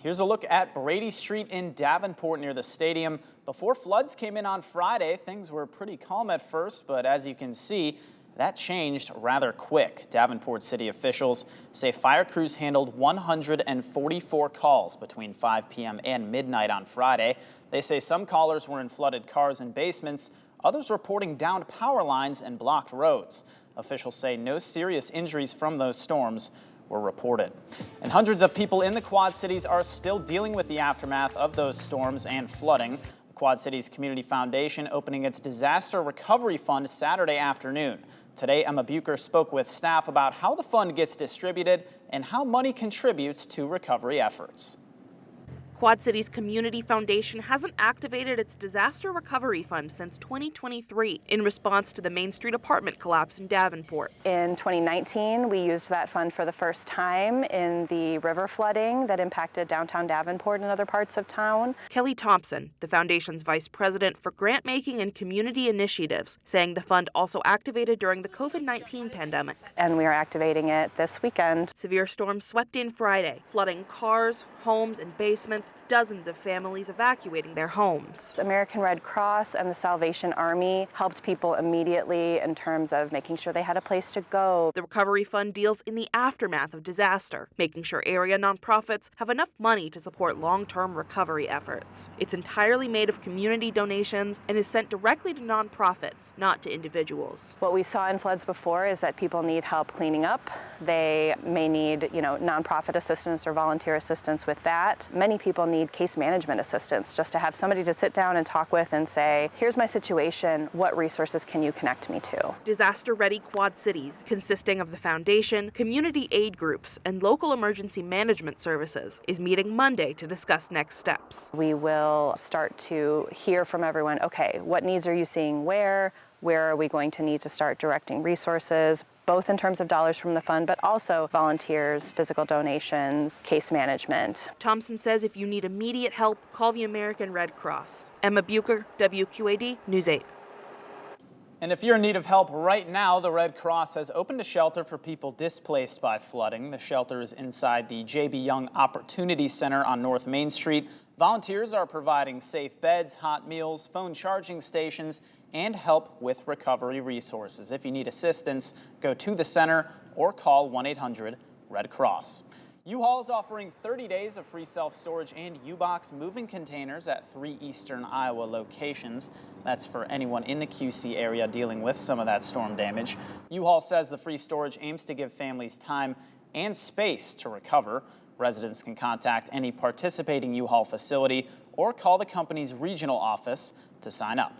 Here's a look at Brady Street in Davenport near the stadium. Before floods came in on Friday, things were pretty calm at first, but as you can see, that changed rather quick. Davenport city officials say fire crews handled 144 calls between 5 p.m. and midnight on Friday. They say some callers were in flooded cars and basements, others reporting downed power lines and blocked roads. Officials say no serious injuries from those storms were reported. And hundreds of people in the Quad Cities are still dealing with the aftermath of those storms and flooding. The Quad Cities Community Foundation opening its Disaster Recovery Fund Saturday afternoon. Today, Emma Bucher spoke with staff about how the fund gets distributed and how money contributes to recovery efforts. Quad Cities Community Foundation hasn't activated its disaster recovery fund since 2023 in response to the Main Street apartment collapse in Davenport. In 2019, we used that fund for the first time in the river flooding that impacted downtown Davenport and other parts of town. Kelly Thompson, the foundation's vice president for grant making and community initiatives, saying the fund also activated during the COVID-19 pandemic. And we are activating it this weekend. Severe storms swept in Friday, flooding cars, homes, and basements, dozens of families evacuating their homes. American Red Cross and the Salvation Army helped people immediately in terms of making sure they had a place to go. The Recovery Fund deals in the aftermath of disaster, making sure area nonprofits have enough money to support long-term recovery efforts. It's entirely made of community donations and is sent directly to nonprofits, not to individuals. What we saw in floods before is that people need help cleaning up. They may need, nonprofit assistance or volunteer assistance with that. Many people need case management assistance, just to have somebody to sit down and talk with and say, here's my situation, what resources can you connect me to? Disaster Ready Quad Cities, consisting of the foundation, community aid groups, and local emergency management services, is meeting Monday to discuss next steps. We will start to hear from everyone, okay, what needs are you seeing where are we going to need to start directing resources, both in terms of dollars from the fund, but also volunteers, physical donations, case management. Thompson says if you need immediate help, call the American Red Cross. Emma Bucher, WQAD News 8. And if you're in need of help right now, the Red Cross has opened a shelter for people displaced by flooding. The shelter is inside the J.B. Young Opportunity Center on North Main Street. Volunteers are providing safe beds, hot meals, phone charging stations, and help with recovery resources. If you need assistance, go to the center or call 1-800-RED-CROSS. U-Haul is offering 30 days of free self-storage and U-Box moving containers at 3 eastern Iowa locations. That's for anyone in the QC area dealing with some of that storm damage. U-Haul says the free storage aims to give families time and space to recover. Residents can contact any participating U-Haul facility or call the company's regional office to sign up.